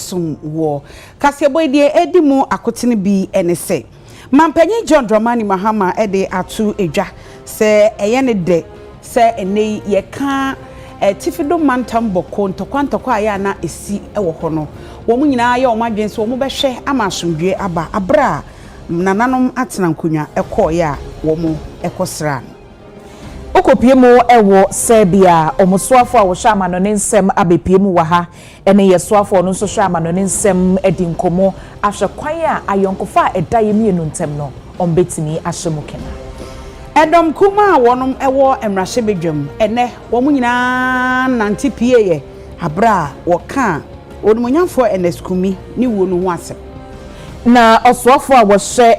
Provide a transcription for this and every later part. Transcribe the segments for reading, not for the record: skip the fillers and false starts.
Abosom War. Kasiabo de Edimu Akotini bi enese. Mampenyi John Dramani Mahama ede atu eja. Se eyene de se ene ye ka tifido mantam boko ntokwa aya na esi ewo ho no. Wo mu nyina ya o madwen so wo mu behwe ama asomdwe aba abra nananom atena nkonwa ekoya wo mu ekosra. Okopiemu ewo Serbia omusoafo a wo hwama no ne nsem abepiemu wa ha ene yesoafo no nso hwama no ne nsem edi nkomo ahwe kwan a ayonkofa edaye mienu ntem no ombetini ahyemukena. Edom kuma wonum ewo emrahye bedwam ene wo mu nyina nante pieye abra wo ka onumonyamfo eneskumi ni wo no ho asem na osoafo a wo hwe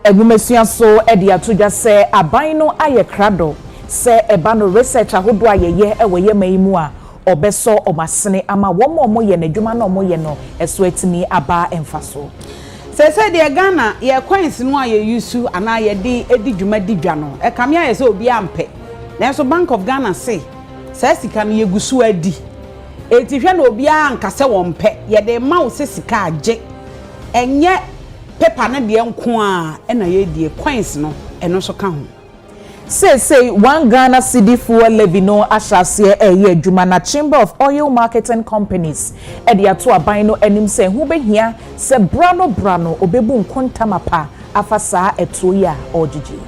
Egumesua so edi atodwa se aban no aye krado se eba no research ahodo ayeye eweye maimu a obeso omasene ama womo ye n'adwuma na omo ye no eso etimi aba emfaso se de Ghana ye coins no aye yusu ana ye di edi dwuma di dwa no e kam ya se obi ampe nanso Bank of Ghana se sika no ye gusu adi eti hwe na obi a nkase wo mpe ye de ma wo se sika age enye paper na de nko a na ye die coins no eno so ka ho say one Ghana cedi fuel levy no ashase eye adwuma na Chamber of Oil Marketing Companies e de ato aban no anim se hu behia se brano obebu nkontamapa afasa eto ya ojiji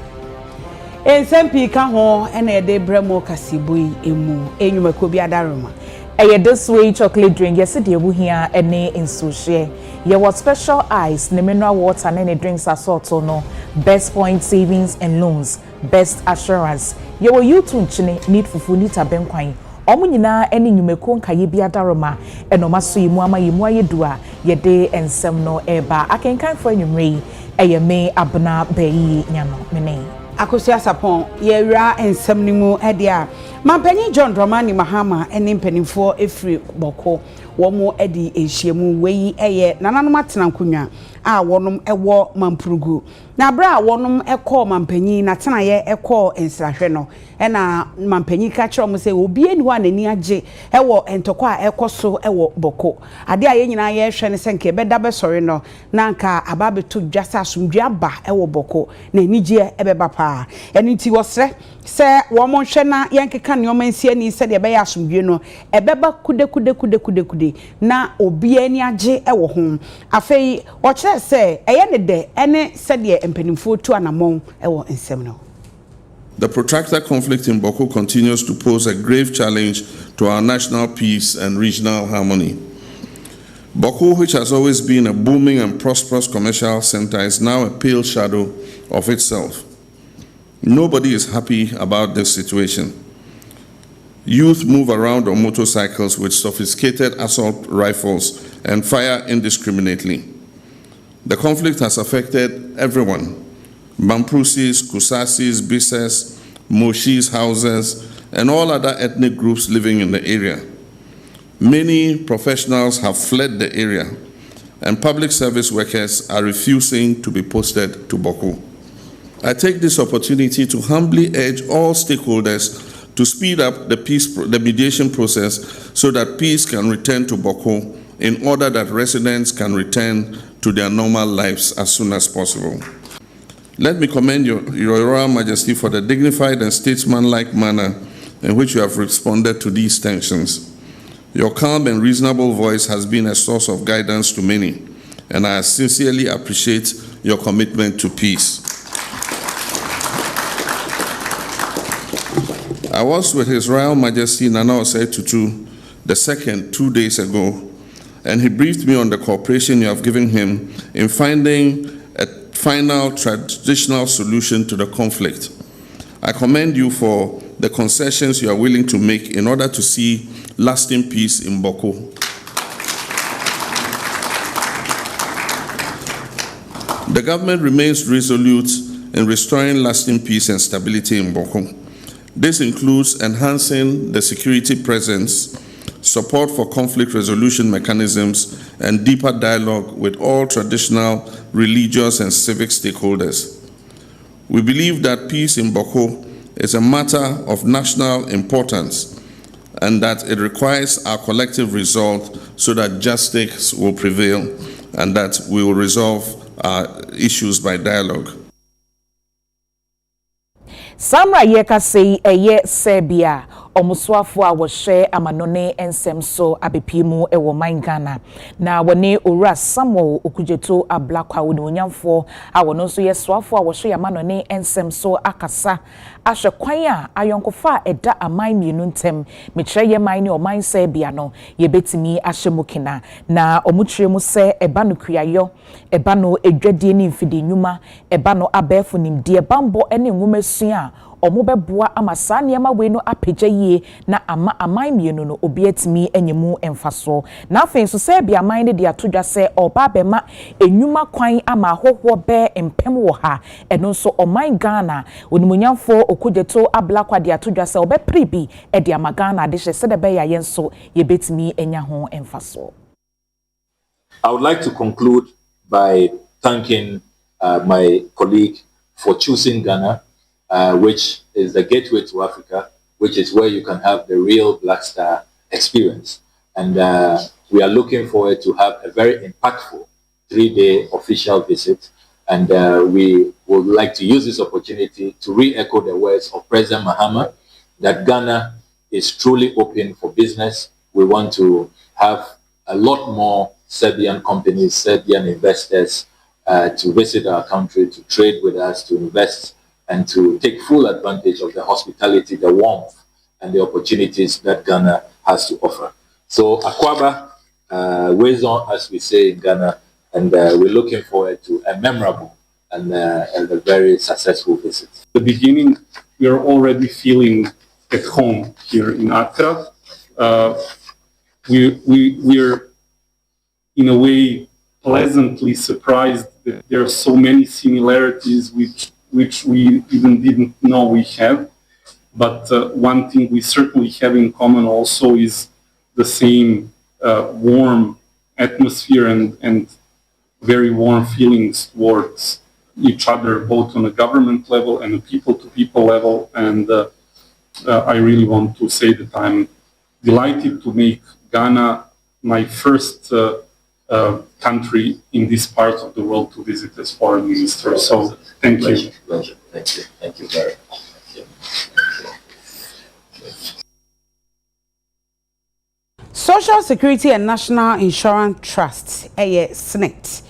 ensempi ka ho na ye de bremo kasibui emu enwumako bi adaroma eye this way chocolate drink yes de ebu hia ene insuhye ye what special ice ne mineral water ne drinks assorto no best point savings and loans best assurance ye wo yutu nchine need fufu liter benkwan omo nyina ene nyumeko nkaye bi adaroma enoma so yimu ama yimu ayedu a ye de ensem no eba akenkan for nwumre eye me abna bayi nyano mene akosia sapon ye wra ensem ni mu ede a mampanyi John Dramani Mahama ene mpanimfo efri boko wo mu edi ehyiemu weyi eye nananom atena nkonwa a wonom ewo mampurugu na bra wonom ekọ mampanyi na tena ye ekọ ensrahwe no na mampanyi ka kire mo se obi eni ho anani age ewo entokwa a ekoso ewo boko ade a ye nyina ye hwe ne senke beda be sori no na nka ababeto dwasa asomdwe aba ewo boko na enije ebeba pa eni ti wosre se wo mo hwe na yenkeka ne o mansi ani se de be ya asomdwe no ebeba kude na obi eni age ewo ho afei wo kire se eye ne de ene se de empanimfo tu anamon ewo ensem no. The protracted conflict in Bawku continues to pose a grave challenge to our national peace and regional harmony. Bawku, which has always been a booming and prosperous commercial center, is now a pale shadow of itself. Nobody is happy about this situation. Youth move around on motorcycles with sophisticated assault rifles and fire indiscriminately. The conflict has affected everyone: Bampusis, Kusasis, Bises, Moshis, Hausas, and all other ethnic groups living in the area. Many professionals have fled the area, and public service workers are refusing to be posted to Bawku. I take this opportunity to humbly urge all stakeholders to speed up the mediation process so that peace can return to Bawku in order that residents can return to their normal lives as soon as possible. Let me commend your Royal Majesty for the dignified and statesmanlike manner in which you have responded to these tensions. Your calm and reasonable voice has been a source of guidance to many, and I sincerely appreciate your commitment to peace. I was with His Royal Majesty Nana Osei Tutu II 2 days ago, and he briefed me on the cooperation you have given him in finding a final traditional solution to the conflict. I commend you for the concessions you are willing to make in order to see lasting peace in Bawku. The government remains resolute in restoring lasting peace and stability in Bawku. This includes enhancing the security presence, support for conflict resolution mechanisms, and deeper dialogue with all traditional, religious, and civic stakeholders. We believe that peace in Bawku is a matter of national importance, and that it requires our collective resolve so that justice will prevail and that we will resolve our issues by dialogue. Samra yeka say Serbia omuswafo a wo hye amanone ensem so abepiemu e wo man Ghana na wone owura Samuel okujeto ablakwa wo onyamfo a wono so yeswafo a wo hye amanone ensem so akasa ahwe kwan a ayonkofa eda aman mienu ntem mekyerɛ ye man ne oman Serbia no ye betimi ahye mukina na omukyerɛ mu se eba no kuayo eba no edwadie ne mfidi nnwuma eba no abɛfo nimdie bambo ene nwumesua omubeboa amasa niema we no apagya yie na ama aman mienu no obi atimi anyemu emfaso na afei so Serbia aman ne de atodwa se oba bema enwuma kwan ama hoho be empem wo ha eno so oman Ghana onimunyamfo okujeto ablakwa de atodwa se obepribi e de ama Ghana de hye se de be ya yenso ye betimi enya ho emfaso. I would like to conclude by thanking my colleague for choosing Ghana, which is the gateway to Africa, which is where you can have the real Black Star experience. And we are looking forward to have a very impactful 3-day official visit. And we would like to use this opportunity to re-echo the words of President Mahama that Ghana is truly open for business. We want to have a lot more Serbian companies, Serbian investors to visit our country, to trade with us, to invest, and to take full advantage of the hospitality, the warmth, and the opportunities that Ghana has to offer. So Akwaba weighs on, as we say in Ghana, and we're looking forward to a memorable and a very successful visit. At the beginning, we are already feeling at home here in Accra. We're in a way pleasantly surprised that there are so many similarities which we even didn't know we have. But one thing we certainly have in common also is the same warm atmosphere and very warm feelings towards each other, both on a government level and a people-to-people level. And I really want to say that I'm delighted to make Ghana my first country in this part of the world to visit as foreign minister. So thank you. Pleasure. Thank you. Thank you very much. Social Security and National Insurance Trust, SSNIT.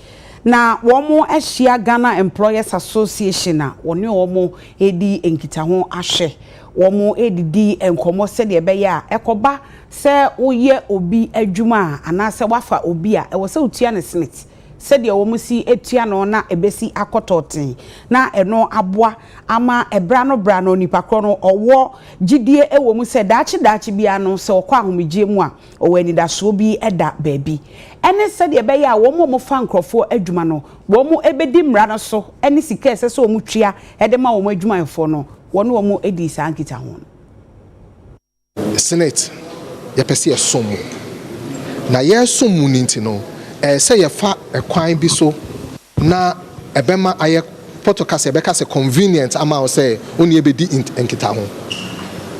Na womo ehia Ghana Employers Association na woni womo edi enkita ho ahwe womo edidi enkomo se de be ya ekoba se woye obi adwuma anase wafa obi a ewo se utua ne SSNIT se de womo si etua no na ebesi akototen na eno aboa ama ebra no nipa kro no owo gidie ewo se dachi bia no se okwa ahomegye mu a owo anidaso bi eda baabi ene se de be ya womo mo fa nkrofo adwuma no womo ebedi mra no so ene sika ese so womo twia ede ma womo adwumanfo no womo edi sankita ho SSNIT ye pese somu na ye somu ninti no say ye fa ekwan bi so na ebema aye protocol e beka se convenient ama o say oni ebedi enkita ho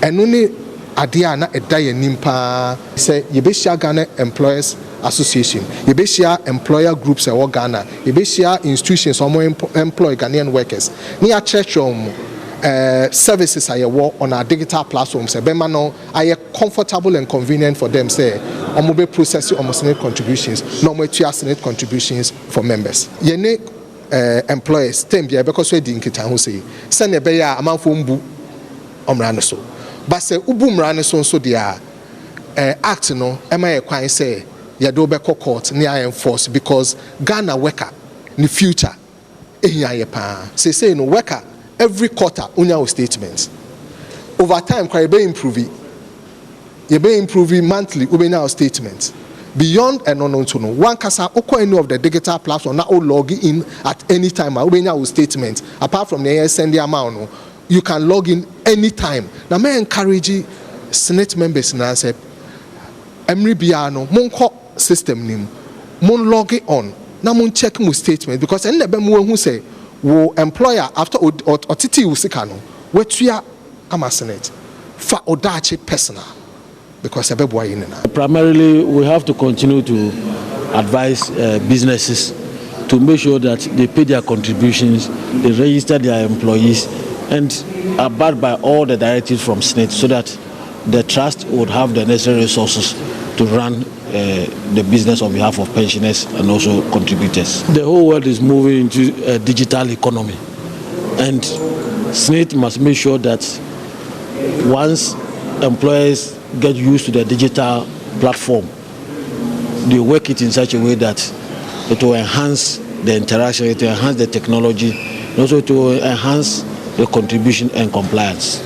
eno ni ade a na eda ye nimpa say ye be share Ghana Employers Association, ye be share employer groups e wo Ghana, ye be share institutions or employ Ghanaian workers ni a church services are on our digital platforms. Bema no are comfortable and convenient for them. Say, omobe processing almost SSNIT contributions, no more SSNIT contributions for members. Yene employers tembia because we didn't get who say send a beya amount for umbu omranoso. But say ubu mranoso so dia act no am I quite say yadobe court near enforce because Ghana worker in the future say no worker. Every quarter, unya statements. Over time, you be improving. You be improving monthly. We now statements. Beyond and unknown to know. One kasa oko any of the digital platform now log in at any time. We now statements. Apart from the send the amount, you can log in any time. Now, may encourage SSNIT members now say, Emri biano monko system nim, mon log it on. Now mon check my statement because any of them who say. Wo employer after otiti usikano wetua ama SSNIT fa odache personal because ɛbɛboa yɛn nyinaa. Primarily, we have to continue to advise businesses to make sure that they pay their contributions, they register their employees, and abide by all the directives from SSNIT so that the trust would have the necessary resources to run the business on behalf of pensioners and also contributors. The whole world is moving into a digital economy, and SSNIT must make sure that once employers get used to the digital platform, they work it in such a way that it will enhance the interaction, it will enhance the technology, and also it will enhance the contribution and compliance.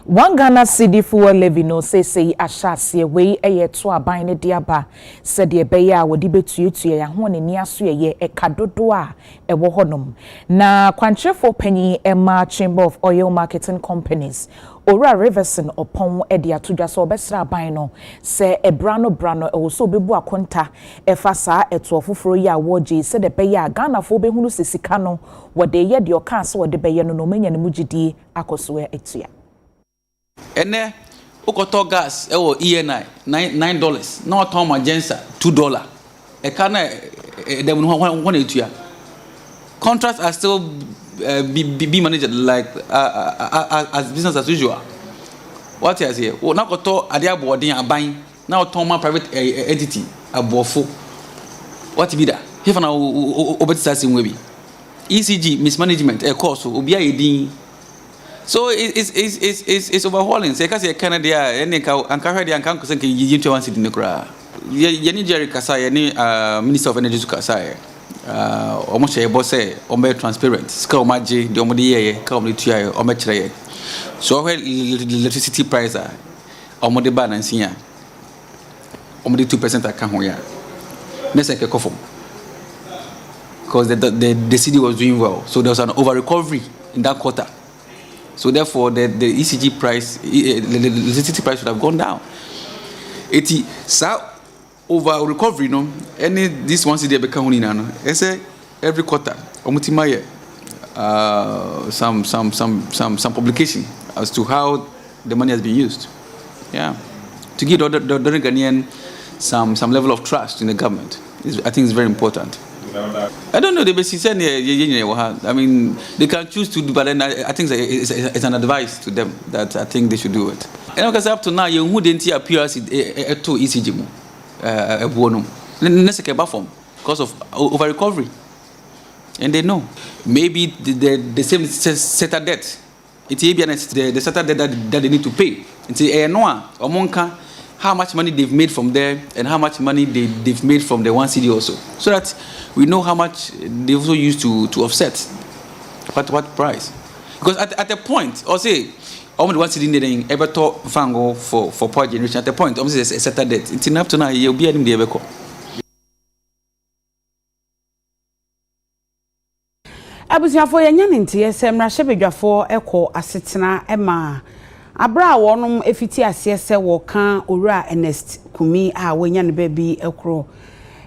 One Ghana cedi fuel levy no say ashase we eye to aban ne diaba said ye beya wodi betuetua ya ho ne ni aso ye ekadodo a ewo honom na kwantrefo panyi Emma Chamber of Oil Marketing Companies ora Riverson opon e dia todwa so obesra aban no se ebrano e so bebu akonta efa saa eto ofoforo ya woje se de beya Ghana fo behunu sesika no wode ye de oka so wode beye no menya ne mugidi akoso etua. Ene ukoto gas ewo ENI $9 na oton magenza $2 e kana dem no etua. Contracts are still be managed like as business as usual. What is here? Na koto ade abodin aban na oton ma private entity abofo. What be that? If na obetisa sinwe bi ECG mismanagement e course obi ayedin. So it's overhauling. So because Canada, any Accra-London and Canada, can you to one city in the crowd? Yeni Jerry Kasai, any Minister of Energy Kasai, almost a boss, almost transparent. Scale Maji, the Omodi, come to you, or Metre. So electricity price, Omodi balance here, Omodi 2% account here. Next, like a coffin. Because the city was doing well, so there was an over recovery in that quarter. So therefore, the ECG price, the electricity price would have gone down. Over recovery, no. Any this one city become in no. Every quarter, some publication as to how the money has been used. Yeah, to give the Ghanaian some level of trust in the government. I think it's very important. I don't know. They basically said, I mean, they can choose to do, but then I think it's an advice to them that I think they should do it. And because up to now, you wouldn't appear as to ECG, because of over recovery, and they know maybe the same set of debt. It's the set of debt that they need to pay. And say, how much money they've made from there and how much money they've made from the one city also, so that we know how much they also used to offset what price. Because at a point, or say, only one city needing ever talk fango for power generation. At the point, obviously a certain debt. It's enough to now you'll be in the ever call. Abusiafo yenya ntie semrahye bedwafo eko asetena ema abra wonum efiti asese wo kan owura Ernest Kumi a wonya ne baby ekro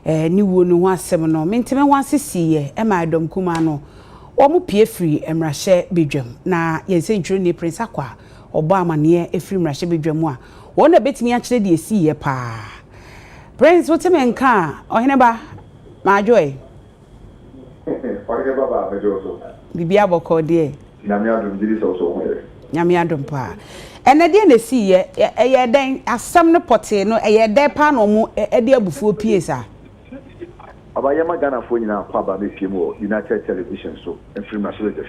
ni wo no ho asem no menteme ho asesiye ema adom kuma no wo mu pie free emrahye bedwam na yense ntwiro ne prince akwa obo amane efiri emrahye bedwam a wo na betimi a kire de esiye pa prince woteme nka ohene ba ma joy bibi aboko de nyame adom diri so nyame adom pa ene de na si ye eye den asam no pote no eye de pa no mu e de abufuo pie sa abaya magana fo nyina kwa ba be pie mu United Television so enfrim na so de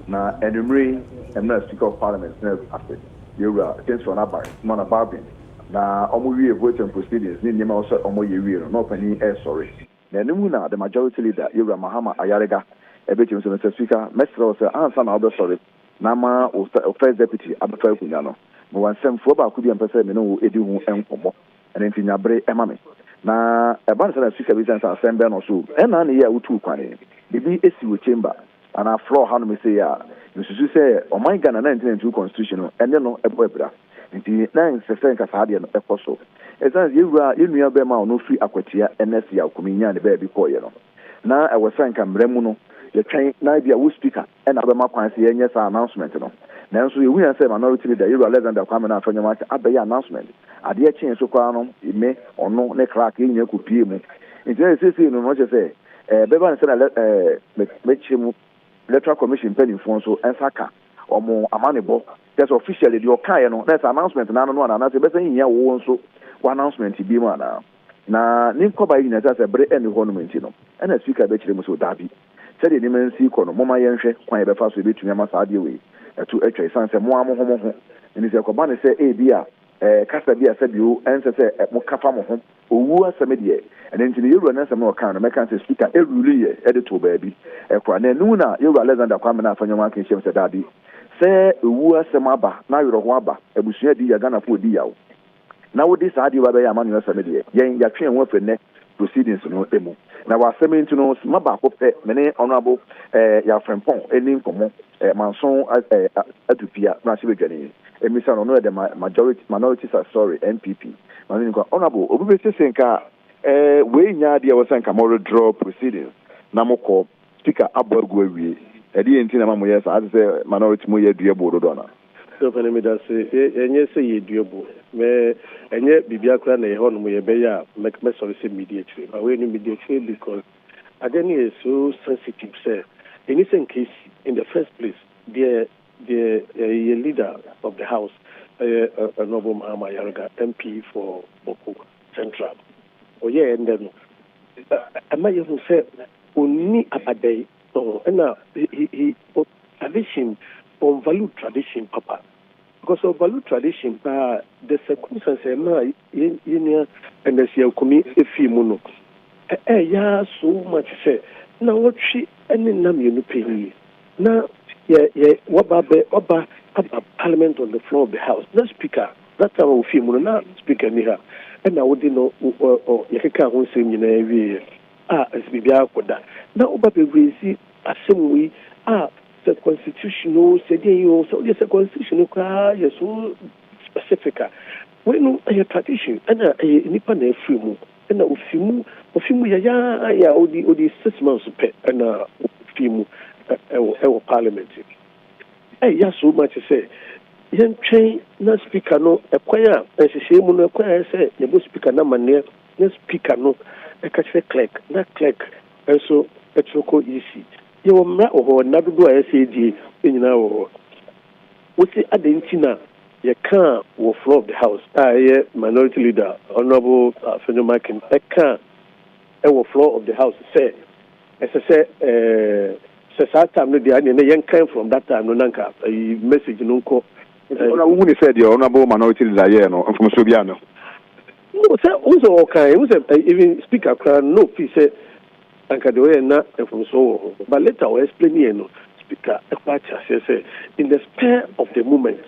na enumre emna Speaker of Parliament na after yura things for na bar na barbin na omo wie vote and proceedings ni nyema so omo ye wie no pani sorry na enum na the majority leader yura Mahama Ayarega ebetim so Mr. Speaker mesro so answer na obe sorry na ma o first deputy abefa kunya no mo wansem fo ba ku bi empese me no edi hu enkomo ene ntinya bre ema me na eba na Speaker bi sense assembly no so ena na ye utu kwane bibi esi wo chamber ana floor ha no me say ya nsusu say o man Ghana 1992 constitution no ene no ebo ebra nti na nsese nka saade no ekoso ezan yewura yenua be ma no free akwatia NS ya kominya ne ba bi koye no na ewosan ka mremu no the train na be a speaker and abema kwan say yes announcement no nanso we hear say minority leader you Alexander Kwame na afanya ma abey announcement ade e chen so kwa no me ono ne crack enya ko pie mu nti say no no say beba say na me electoral commission pending for so ensaka omo amanebo just officially the okai no that's announcement na no na say be say nya wo nso announcement bi mu na ninko ba yin say bre any honoment no na speaker be kire mu so dabi say the men si ko no moma yenhwe kwan be fa so be tumi ama sa ade we etu atwa isan say mo amoho ni say ko ba ne say e bia kasa bia say bio ense say mo kafa mo ho owu aseme de and then you run some more kind of mechanism speaker e rule ye edit to baby ekwa na nu na you Alexander Kwame na afanya wan kan shem say daddy say owu asem aba na yoro ho aba ebusua di ya Ghana fo di yawo na wo dis ade wa be ya manu aseme de yen ya twen won fene proceedings no emu na wa asem ntu no ma ba ko pe mene honorable ya frempon eni nkomo manson atupia na se bedwane emisa no the minorities are sorry NPP manu nko honorable obi be senka we nya dia was nka more draw proceedings na moko speaker abogwa wie edi enti na mamoye sa as say minority mo ye dua bodo do na so fene me da say enye say ye dua bo me enye bibia kra na ye ho no mo ye be ya me sorry say mediate but we need mediate because agani is so sensitive say in case in the first place the leader of the house Honorable Mahama Yaruga MP for Bawku Central oye endem amaye who say oni abadai na he tradition on value tradition papa because of value tradition the circumstances na yenya and the komi efimu no ya so much say na wotwi ene nam yenu peni na ye oba parliament on the floor of the house the speaker that time we feel na speaker ni ha na wodi no yekeka ho nsem nyina wie asbibia akoda na oba bebrezi asem the constitutional said you so the constitution ka yes so specific we no a tradition and nipa na afimu na ofimu ya odi 6 months pe na ofimu parliamentary ya so much say yen train na speaker no ekwanya ehihie mu no ekwanya say ne bo speaker na mane na speaker no e ka che clerk na clerk so etroko isi ye wo mra oho na dodo a say die enyina wo wosi adentina ye kan wo floor of the house ye minority leader honorable Fenomakin e kan wo floor of the house say that time no dey and yen kan from that time no nanka message no ko who said the honorable minority leader here no from Sobia no say also okay even speaker no fi say anka the way na from so but later I explain here no speaker say in the spur of the moment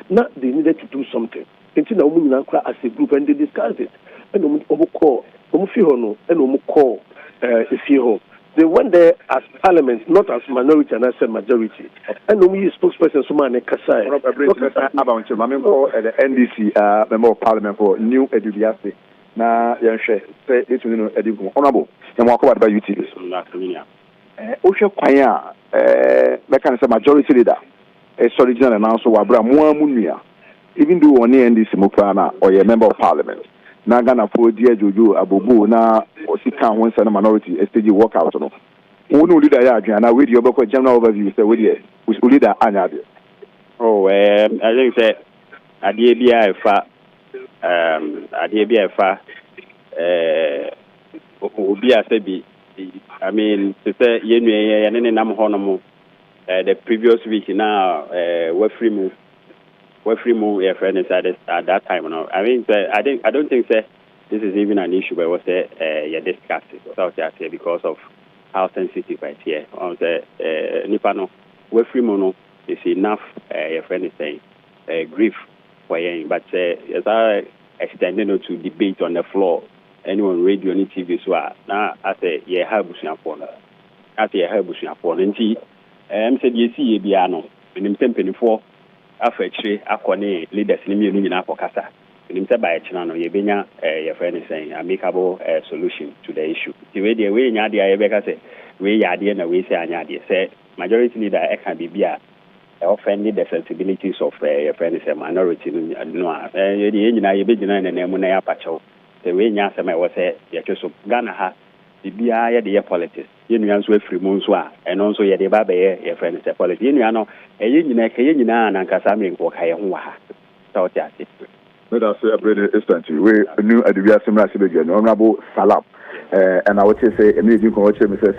now they needed to do something until now we as a group and they discussed it and call they went there as parliament, not as minority and as a majority. And we spokesperson Sumane Kasai. About the NDC member of parliament for New Edubiase. Na Yanshe say it will Edibu. Honorable, and walk about by UTs. Osha Kwaya, mechanism majority leader, a solicitor and also Wabra Muamunia, even though on the NDC Mukrana or a member of parliament. Na Ghana for dear Jojo Abubu na Osika one sana minority STG workout no. Who leader ya na we the obako general overview say we leader anya de. Oh I think say adie bia efa obi asabi I mean to say yenu ye ne nam hono the previous week now free move your friends at that time. No, I mean, I don't think this is even an issue, but it was you discussed it because of how sensitive it here. On the Nipano, free mono is enough. Your friend is saying grief for you, but as I extended to debate on the floor, anyone radio, any TV, so now I say have bushing upon. I say have bushing upon, and said you see Biano, and in 1024. After akwane leaders ni mienu nyina akokasa In by China, you bring your friend is saying amicable solution to the issue. The way the way Nadia say, we are the and we say, say majority leader can be offending the sensibilities of your friend is a minority. No, the engine I be denying and Emunaya Pacho. The way Yasama was a Yakuso Ghana, the BIA politics. You know, free Monswa, and also your debate, your friend is a politics. You know, a union and Kasami walk higher. So that's it. Let us celebrate instantly. We knew at the Biasim again, Honorable Salam. And I would say, and you can watch him say,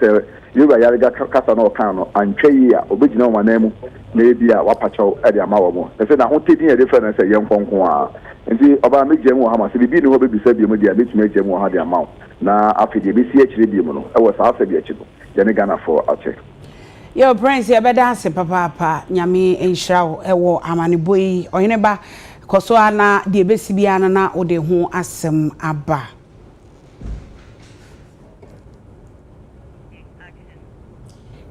you are Yariga Casano Cano, and Chaya, original one name, maybe a Wapacho at the Amawamo. I said, I won't take a difference a young Fonqua. And the about me, Jemo Hamas, if you didn't know, be said, you may be a bit make Jemo had the amount. Now, after the BCH, I was after the Chico, then Ghana for a check. Your prince, you better say, Papa, Yami, and Shrow, Ewo, Amanibui, or Ineba, Kosoana, the Bessibiana, or the home asem Abba.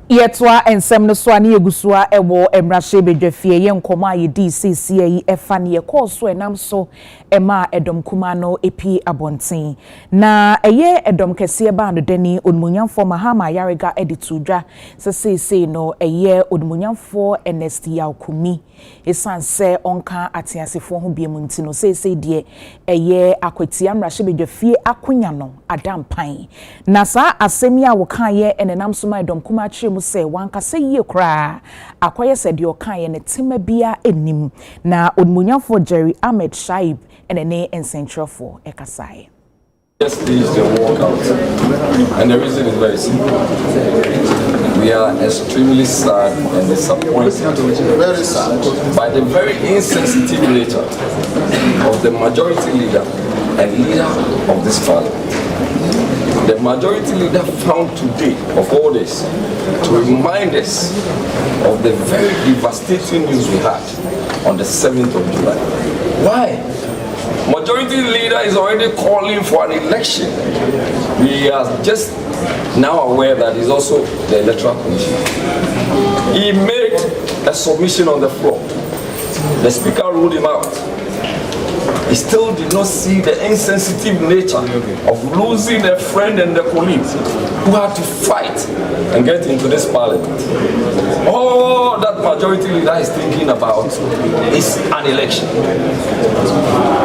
Yetwa ensem no so ani egusua ewo emrahye bedwafie ye nkoma ye DCC yi efa ne ye course enam so ema edom kuma no epi abonten na eye edom kese ba no dani onmunyamfo mahama yarega editudwa sesese no eye onmunyamfo NST yakumi esanse onka atiasefo ho biemu nti no sese de eye akwati amrahye bedwafie akonya no adampan na sa asemi a wokan ye enenam so ma edom kuma mu say wanka say ye kra akoye said your kan ne tema bia enim na odmunyafo Jerry Ahmed Shaib ene encentrofo ekasai. Yes, please the walkout. And the reason is very simple. We are extremely sad and disappointed, very sad, by the very insensitive nature of the majority leader and leader of this parliament. The majority leader found today of all this to remind us of the very devastating news we had on the 7th of July. Why? Majority leader is already calling for an election. We are just now aware that he's also the electoral commission. He made a submission on the floor. The speaker ruled him out. He still did not see the insensitive nature of losing a friend and a colleague who had to fight and get into this parliament. All that majority leader is thinking about is an election.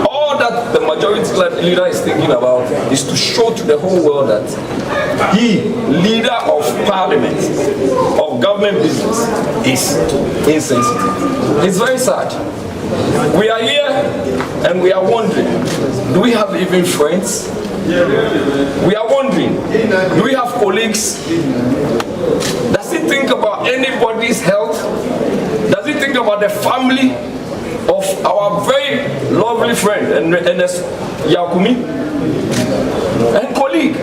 All that the majority leader is thinking about is to show to the whole world that he, leader of parliament, of government business, is insensitive. It's very sad. We are here and we are wondering, do we have even friends? We are wondering, do we have colleagues? Does he think about anybody's health? Does he think about the family of our very lovely friend and Yakumi and colleague?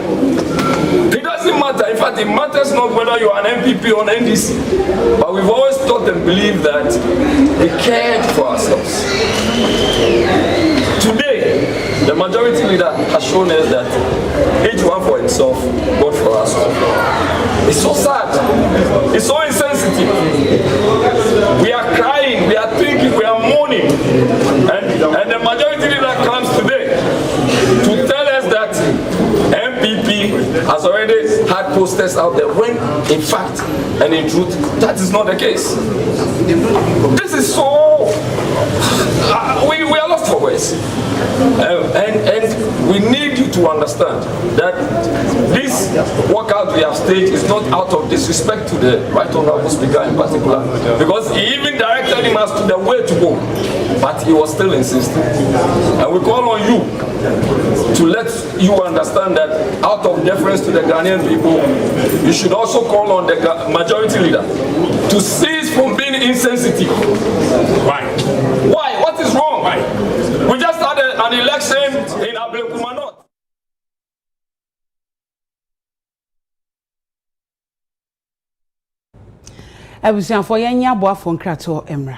It doesn't matter. In fact, it matters not whether you are an MPP or an NDC. But we've always thought and believed that we cared for ourselves. Today, the majority leader has shown us that each one for himself, God for us. It's so sad. It's so insensitive. We are crying, we are thinking, we are mourning. And the majority leader comes today to tell us that MPP has already had posters out there when in fact and in truth that is not the case. This is so we are lost for words. And we need you to understand that this walkout we have staged is not out of disrespect to the Right Honorable Speaker in particular, because he even directed him as to the way to go, but he was still insisting. And we call on you to let you understand that out of deference to the Ghanaian people, you should also call on the majority leader to cease from being insensitive. Why? Why? What is wrong? Why? We just had an election in Ablekuma North. Abusianfo yenya boafo nkrato emra.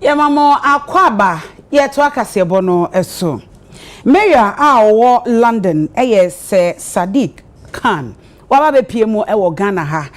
Yamamo akwaba yeto akasebo no eso. Mayor a London se Sadiq Khan. Waba be piemu ewo Ghana ha.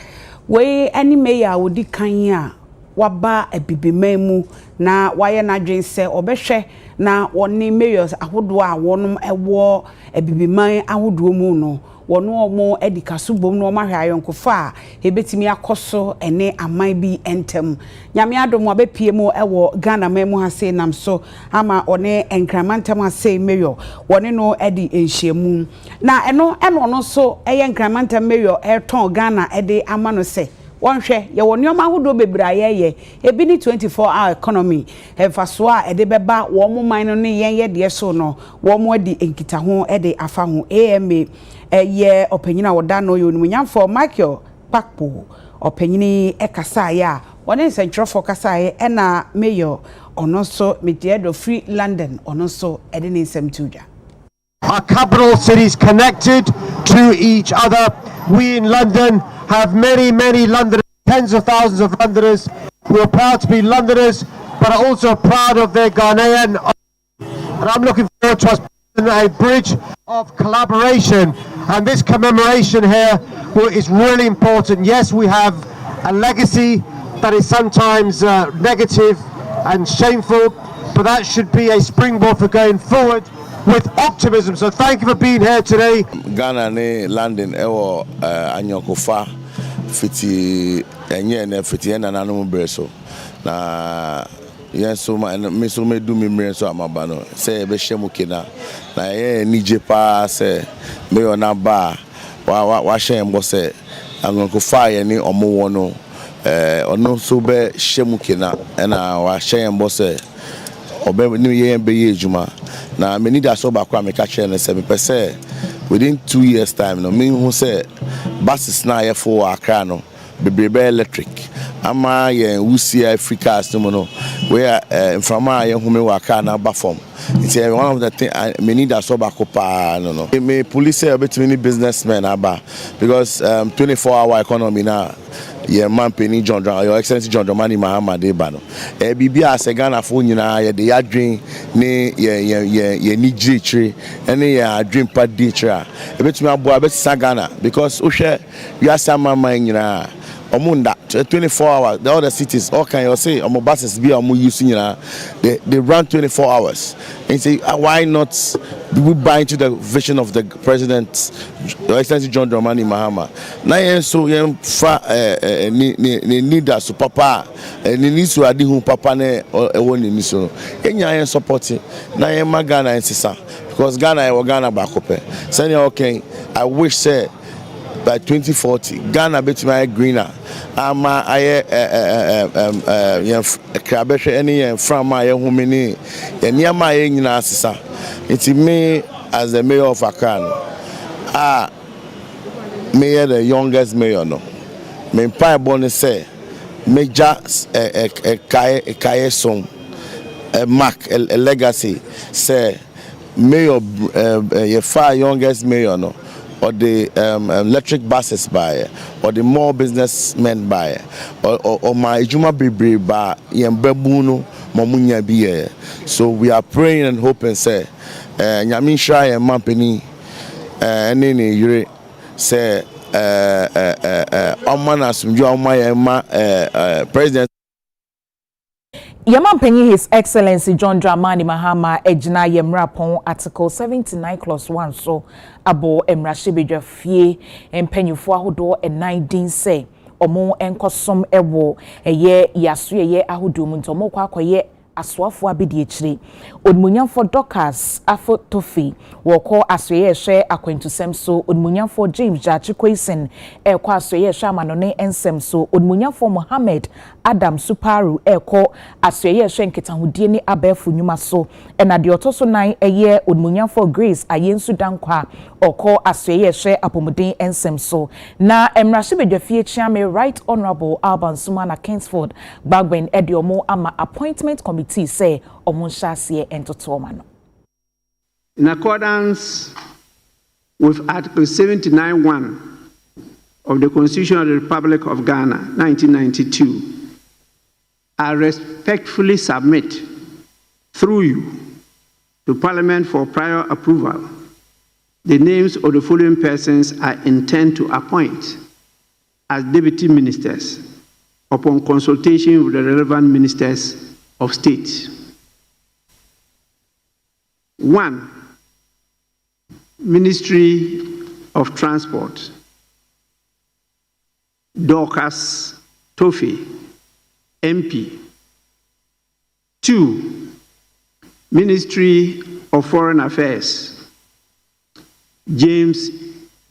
We any mayor wodi kan a waba ebibimemu na waye na dwen se obehwe na woni mayors ahodo a wonum ewo ebibiman ahodo mu no. Wono omo edikaso bom no mahwe ayonkofa a hebetimi akoso ene aman bi entem nyame adom abepie mu ewo Ghana memu ha sei nam so ama one enkramantam ha sei mayor wone no edi enhyiemu na eno no so eye enkramantam mayor eton Ghana ede ama no se wonhwe ye woni oma hodo bebraye ye ebi ni 24-hour economy emfaso a ede beba wo mo man no ne yen ye de so no wo mo edi enkita ho ede afa ho AMA ye opanyina woda no yo numunyamfo Michael Pakpo opanyini ekasa ya woni sentrofo kasa ye na mayor ono so mediedo free London ono so ede ni nsem tuja. Our capital cities connected to each other. We in London have many Londoners, tens of thousands of Londoners who are proud to be Londoners, but are also proud of their Ghanaian. And I'm looking forward to us building a bridge of collaboration. And this commemoration here is really important. Yes, we have a legacy that is sometimes negative and shameful, but that should be a springboard for going forward with optimism. So thank you for being here today. Ghana ne London ewo anyokofa fiti enye na fiti na nanu breso na yeso me so me du me breso amaba no se be hye mu kina na ye nije pa se me ona ba wa hye mbo se anyokofa ye ni omo no ono so be hye mu kina na wa hye mbo se obe ni ye be ye ejuma na me need aso ba kwa me ka kire na se me pese within 2 years time no me hu se buses na ye for Accra no bebrebe electric ama ye wusi Africa no no where from ye hu me wa Accra na ba form it's one of the thing me need aso ba ko pa no me police between businessmen aba because 24-hour economy na ye man penny John your excellency John Dramani Mahama de ba no bibia as Ghana fo nyina ye de adwen ne ye ni jichire ene ye adwen pa di chira betumi abo abetisa Ghana because ohwe we asama man nyina omunda 24 hours the other cities all can you say omo buses be omo use nyina they run 24 hours and say why not we buy into the vision of the president your excellency John Dramani Mahama na yen so yen fa ni need so papa ni ni so adi hu papa na ewo ni so enya yen support na yen magana ensisa because Ghana e Ghana ba kope senior okay I wish say by 2040 Ghana betumi greener ama aye krabehwe ene yen from aye humini eniama aye nyina asesa it me as the mayor of Accra mayor the youngest mayor no me pa born say major kaye song a mark a legacy say mayor ye far youngest mayor no or the electric buses buy or the more businessmen buy or my ejuma bebre ba yembebu no mamunya biye so we are praying and hoping say nyame hra ye mampani ene ne yire say omana sumju oma president Yamampenyi His Excellency John Dramani Mahama ejina yemrapon Article 79 Clause 1 so abo emrashibedwa fie empenyufo ahodo 19 say omo enkosom ewo eye yaso eye ahodo mu ntomo kwa akoye aswafo abedi echire odmunyamfo Docas afo tofi woko asoye hwe akwentusem so odmunyamfo James Jachikweisen ekọ asoye hwe amanone ensem so odmunyamfo Mohammed Adam Suparu eko asoye hwe nketahudie ni abefu nyuma so ena de otoso nan eye odmunyamfo Grace ayensu dankwa oko asoye hwe apomuden ensem so na emrashibedwafie chiame Right Honorable Alban Sumana Kingsford Bagben ediomo ama appointment committee say omunshase entotomano. In accordance with Article 79(1) of the Constitution of the Republic of Ghana, 1992, I respectfully submit through you to Parliament for prior approval the names of the following persons I intend to appoint as deputy ministers upon consultation with the relevant ministers of state. 1. Ministry of Transport, Dorcas Tofi, MP. 2. Ministry of Foreign Affairs, James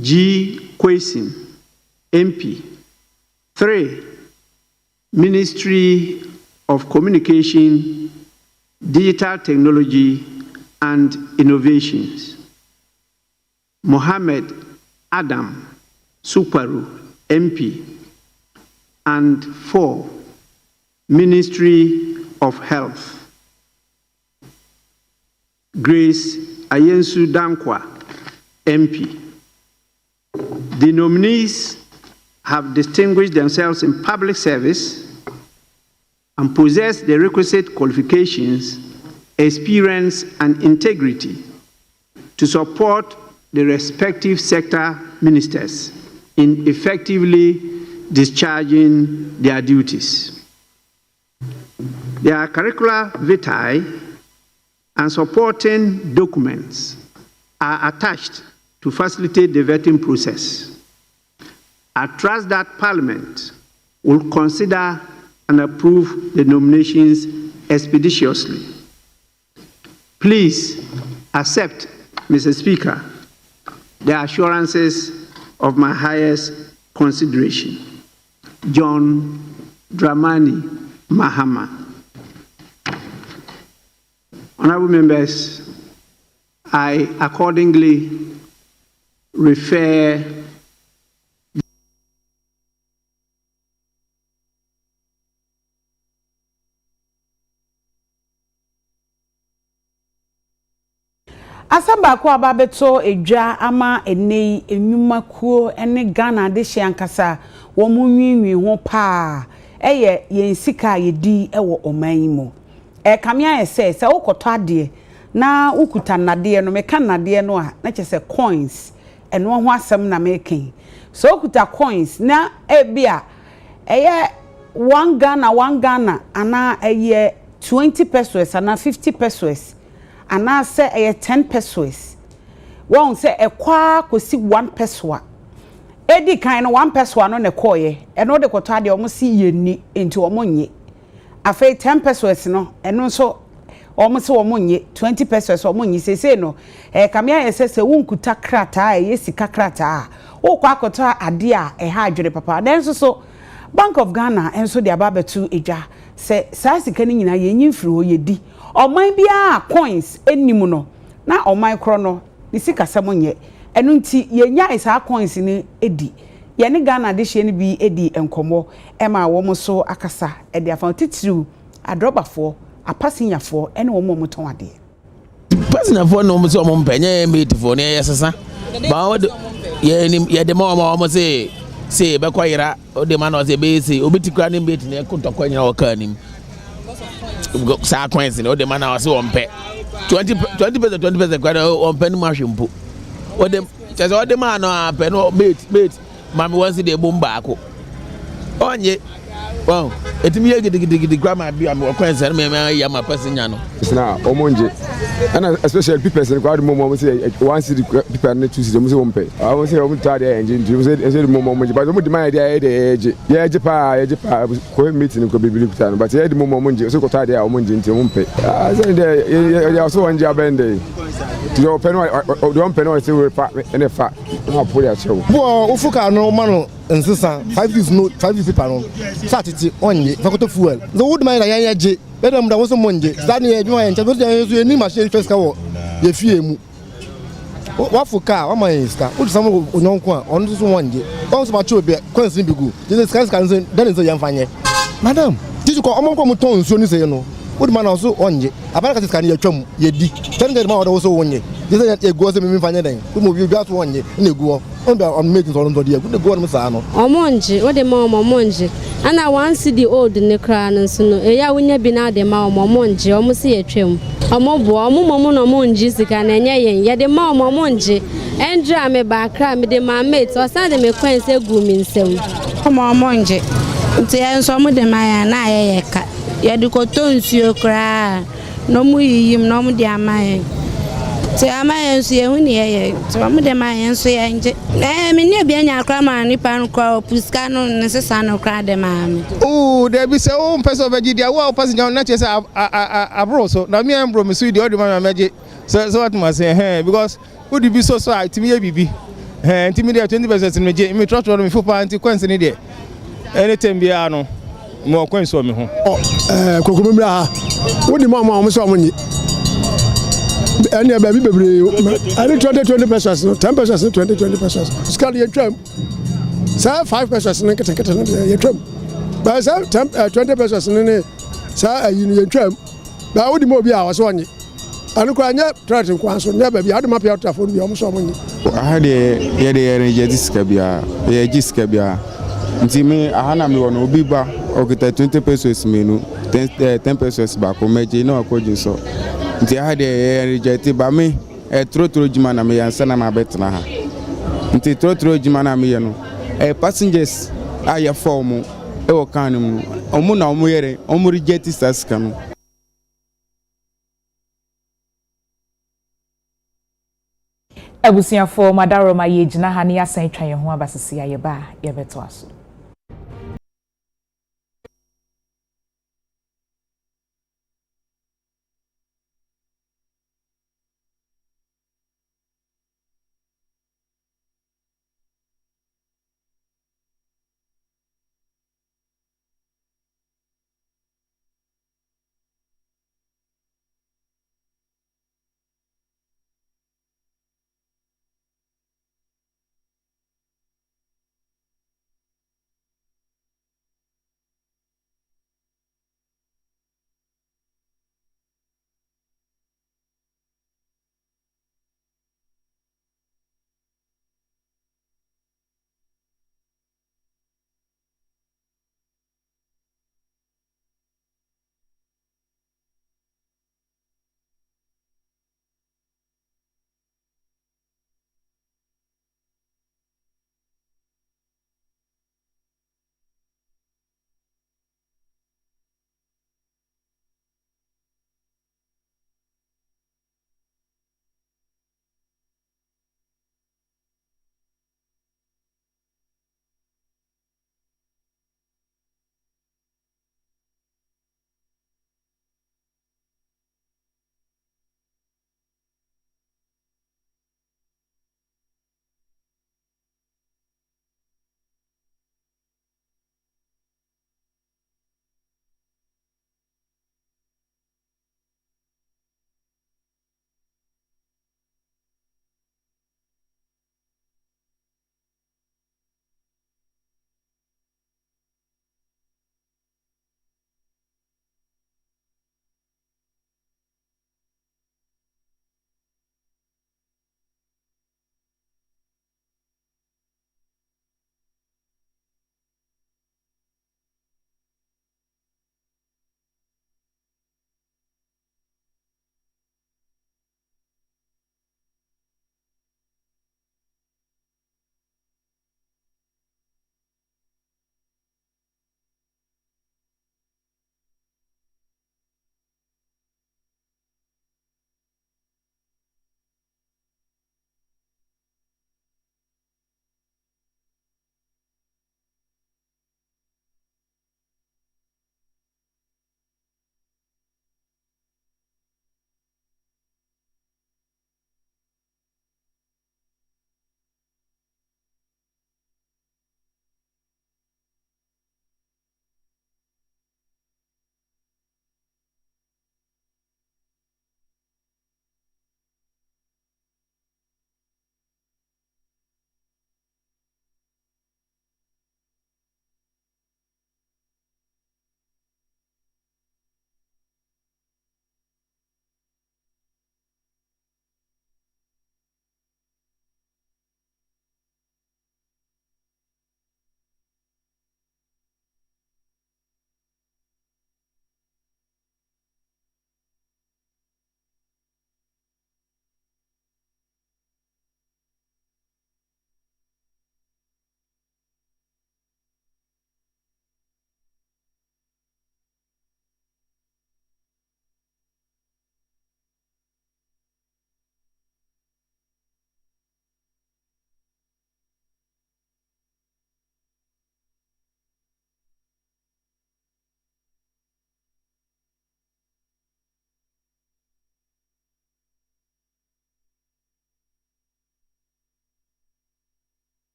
G. Kwesi, MP. 3. Ministry of Communication, Digital Technology and Innovations, Mohammed Adam Suparu, MP. And 4. Ministry of Health, Grace Ayensu Dankwa, MP. The nominees have distinguished themselves in public service and possess the requisite qualifications, experience, and integrity to support the respective sector ministers in effectively discharging their duties. Their curricula vitae and supporting documents are attached to facilitate the vetting process. I trust that Parliament will consider and approve the nominations expeditiously. Please accept, Mr. Speaker, the assurances of my highest consideration. John Dramani Mahama. Honorable members, I accordingly refer Asamba kwa ababeto edwa ama enei enyumakuo ene Ghana de hyankasa wo munwinwi ho pa eye yensika yedi ewo oman mu kamia ese se ukoto ade na ukuta nade no meka nade no a na chese coins eno ho asem na making so ukuta coins na ebia eye 1 Ghana ana eye 20 pesos ana 50 pesos ana se eye 10 pesos won se ekwa kosi 1 peso edi kan no 1 peso no ne koye eno de koto ade omo si yeni enti omo nye afei 10 pesos no eno so omo se omo nye 20 pesos omo nye sese no kamia yesese wonkuta krata yesika krata wokwa koto ade a ha adwere papa den so Bank of Ghana enso de ababetu eja se saa sika ni nyina yenyi mfiri ho yedi oman bia coins enimu no na oman kro no ni sika samonye enu nti yenya isa coins ni edi ye ne Ghana de hye ni bi edi enkomo ema wo mo so akasa e de afan titiru adrobafo apasinyafo ene wo mo moton ade pasinafo no mo so mo mpenye meetifo ne yesesa ba wo ye de mo se be kwayira o de man o se be se obitikra ne mbeti ne kontokwa o kanim sa coins ne o de man o se o mpe 20% kwada o mpe ni mahwempo o de se o de man o mpe no mate mami wonsi de bomba ako onye wow etimi ye gidigidi grandma bi am o coins ne me ya ma pasinya no na omonje ana especially people say kwad momo say one city people na two city mo say wompe I won say o mutade engine you say momo omonje but mo demand dey eje pa ko meeting ko bibili kuta no but ye momo omonje so ko tade a omonje nti wompe say dey ya so wanje abende ti o pe no do pe no say we pa ene fa na poli a chewo bo ofuka no mano nsisa 5 days no 5 days paper no satiti onye fakoto fuel the wood mine ya yaje bedam da wo so monje zani e juma enche so ni machine first ka wo ye fie mu wafuka wa man ska o samo onyonko a onu so wonje on so ma cho be kwansin bigu jesus kan dan so yamfanye madam tiji ko omonko mu ton so ni se no wood man also onje abara ka ska ni ya twam ye di tende ma wo so wonye Just a go to me find anything. Who you got 1 year in a go on meetings on the day. Good go on Masano. Omonji, what the mama Monji. And I want see the old in the crown and so no. Ya when you been out the mama Monji, almost see a trim. Omobo, Omo Monji, and ya the mama Monji. And drum me back, cram me the my mates or send me quaint say gooming sem. Come on, Monji. Say some of them I and I cat. Ya do cotons you cry. No more him, no more dear my. Say am I see when ye some of them I answer and me near be any crammer nipan crowd puscano necessano cry the man. Oh, there be so own person of Virginia, well, passing down not just a bro, so now me and bro, me see the other man magic. So what must say, hey, because would you be so sorry to me, baby? And to me, there are 20% in me, trust me for party coins in it. Anything be no more coins for me. Oh, Cocombra, what the mama almost saw money. And your baby, I need 20 pesos, 10 pesos, 20 pesos. Scarly a tram. Sir, 5 pesos, and I can get a tram. But sir, 20 pesos, and then, sir, you tram. But I would more be ours one. I look at your tracking quantum, never be out of my piata for the almost money. I had a Jadiscabia, a Giscabia. Ntimi ahana mi wono obi ba okita 20 pesos menu 10 pesos ba ko meje na akojin so nti ahade reject ba me trotro juma na me yansa na ma betna ha nti trotro juma na me ye no passengers aya form e wo kan mu omu na omu yere omu reject saska no Abusiafo madaro ma ye gina ha ne yasan twan ye ho abasisi ayeba ye beto aso.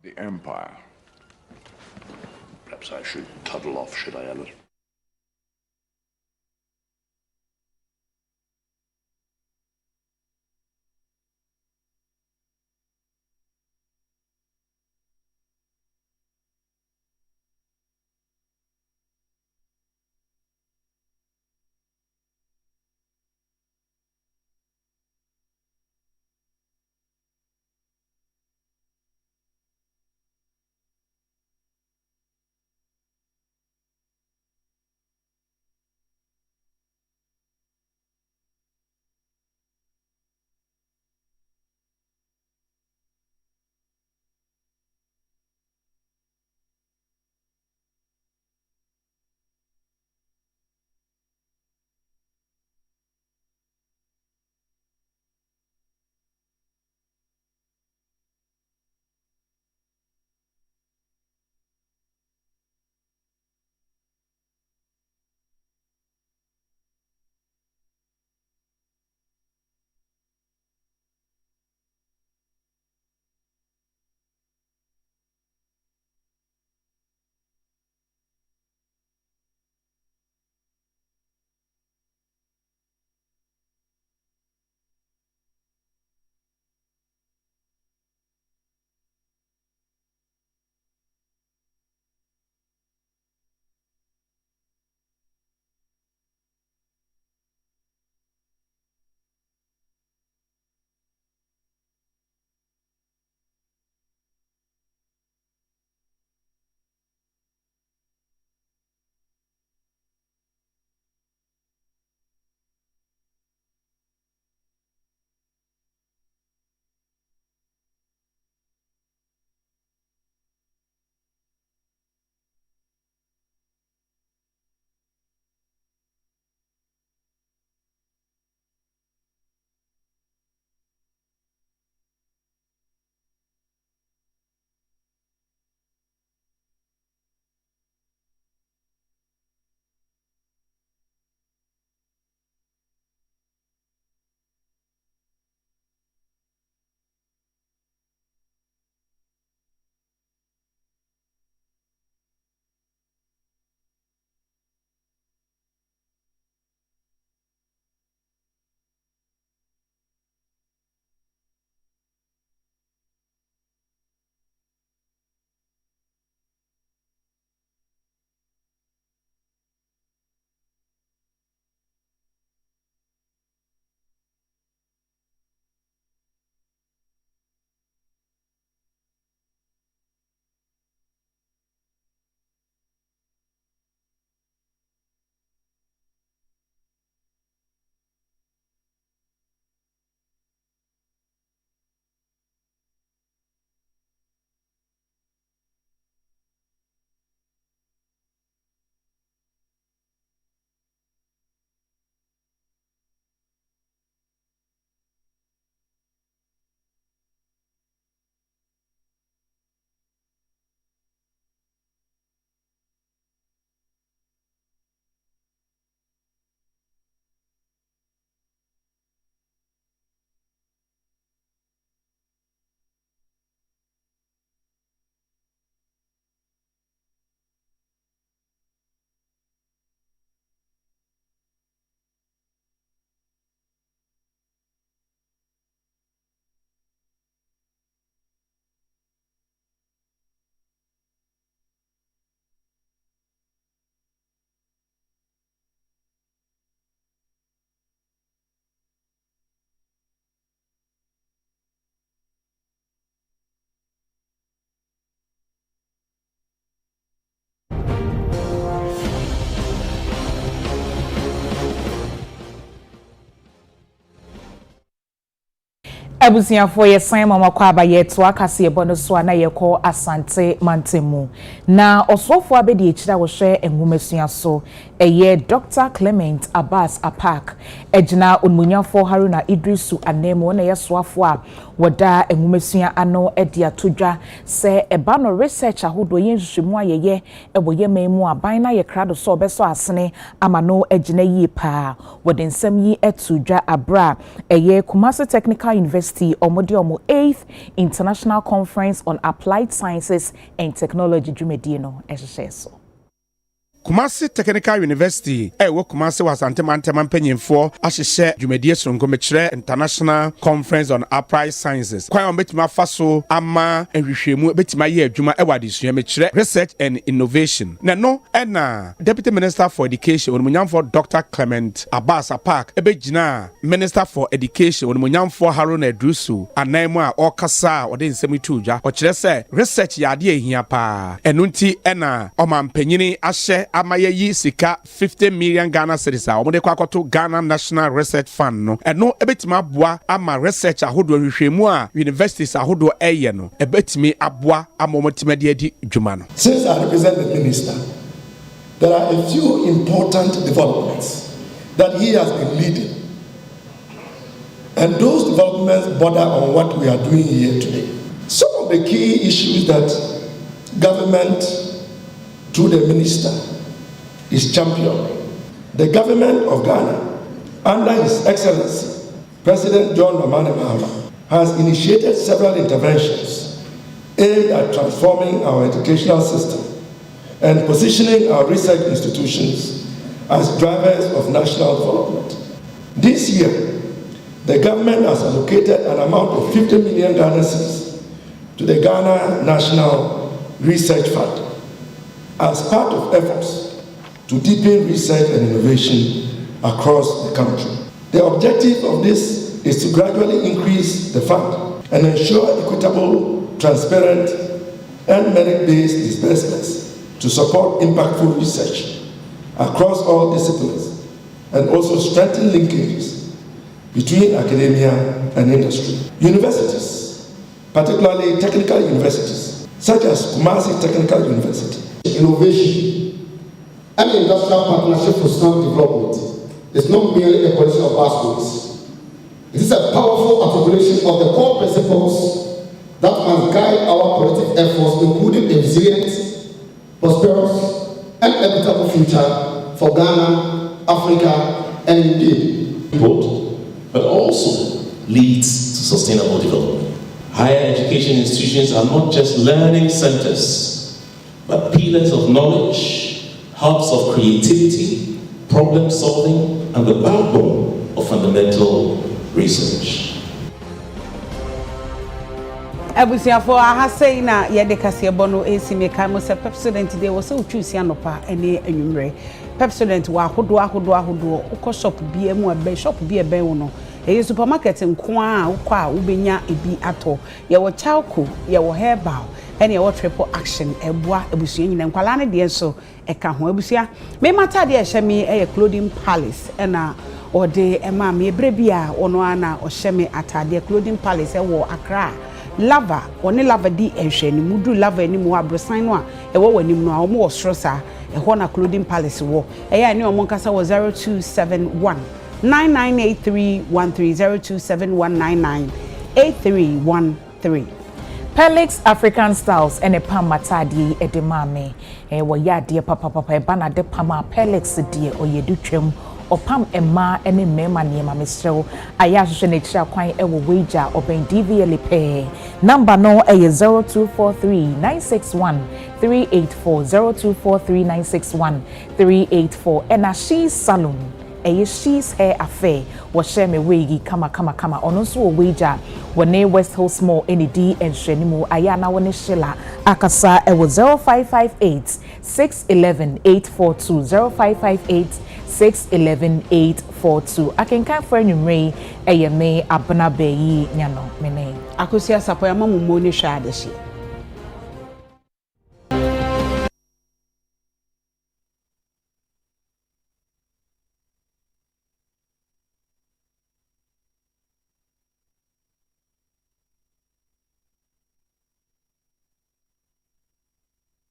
the empire. Perhaps I should toddle off, should I, Ellen? Abusiafo ye san mama kwa abaye to akase ebono so na ye ko asante mantemu na osofo abedi echira wo hwe enwumesua so eye Dr. Clement Abbas Apak ejina onmunyafo Haruna Idrisu Anemo na ye soafo a wada enwumesua ano edi atodwa se eba no research ahodo yenhwehwemu ayeye ebo yememu aban na ye krado so obeso asene amano agina yi pa wode nsem yi atodwa abra eye Kumasi Technical University omode omo 8th International Conference on Applied Sciences and Technology dwumedie no ehyeso. Kumasi Technical University wo Kumasi wasantema mpanyimfo ahyehye dwumadie sonkomekire International Conference on Applied Sciences kwa obetima faso ama ehwehwemu betima ye adwuma ewadesua mekire research and innovation na no na Deputy Minister for Education onmunyamfo Dr. Clement Abbas Park ebegina Minister for Education onmunyamfo Haruna Edrusu anaimu a okasa ode nsem tuudwa okire se research yade ehia pa enunti na omampanyini ahye amayeyi sika 50 million Ghana cedis a omode kwakoto Ghana National Research Fund no eno ebetima aboa ama research ahodo hwehwemu a universities ahodo eye no ebetimi aboa ama omotimade adi dwuma no. Since I represent the minister, there are a few important developments that he has been leading, and those developments border on what we are doing here today. Some of the key issues that government through the minister is championing. The government of Ghana, under His Excellency President John Dramani Mahama, has initiated several interventions aimed at transforming our educational system and positioning our research institutions as drivers of national development. This year, the government has allocated an amount of 50 million Ghana cedis to the Ghana National Research Fund as part of efforts to deepen research and innovation across the country. The objective of this is to gradually increase the fund and ensure equitable, transparent, and merit-based disbursements to support impactful research across all disciplines and also strengthen linkages between academia and industry. Universities, particularly technical universities, such as Kumasi Technical University. Innovation and industrial partnership for strong development is not merely a collection of buzzwords. It is a powerful articulation of the core principles that must guide our collective efforts, including a resilient, prosperous, and equitable future for Ghana, Africa, and indeed, but also leads to sustainable development. Higher education institutions are not just learning centers, but pillars of knowledge, hubs of creativity, problem solving, and the backbone of fundamental research. Abusiafo ahasei na yede kasebo no esimeka mo se Pepsodent de wo se utwusi anopa ene anwumre Pepsodent wa ahodo uko shop bia mu abe shop bia be wo no e supermarket nko a ukọ a ubenya ebi ato ye wo chalco ye wo herbal ene ye wo triple action eboa abusia nyina nkwala ne de so eka ho abusia me mata de ehye me eye clothing palace ena ode ema me ebre bia ono ana ohye me atade clothing palace e wo Accra lava one lava di ehwe ni mudu lava ni mu abrosan no a e wo wani mu no a omo wo strosa e ho na clothing palace wo e ya ni omo nkasa wo 0271 9983-130-27199-8313. Pelix African Styles ene pamatadi edemame wo yade papa bana de pama Pelix die oyedutwem opam emma ene mema niema mesrew ayahwehwe na kira kwan ewo wager open DVL pay number no 0243961384 0243961384 ena she salon she's hair affair was share me wigi kama ono so wager wone West Hills Mall any D and Shenimu ayana wone shila akasa e was 0558 611 842 0558 611 842 akenkan for numre eyeme abna beyi nyano mene akosia sapo ya mamumo ni hwa adehye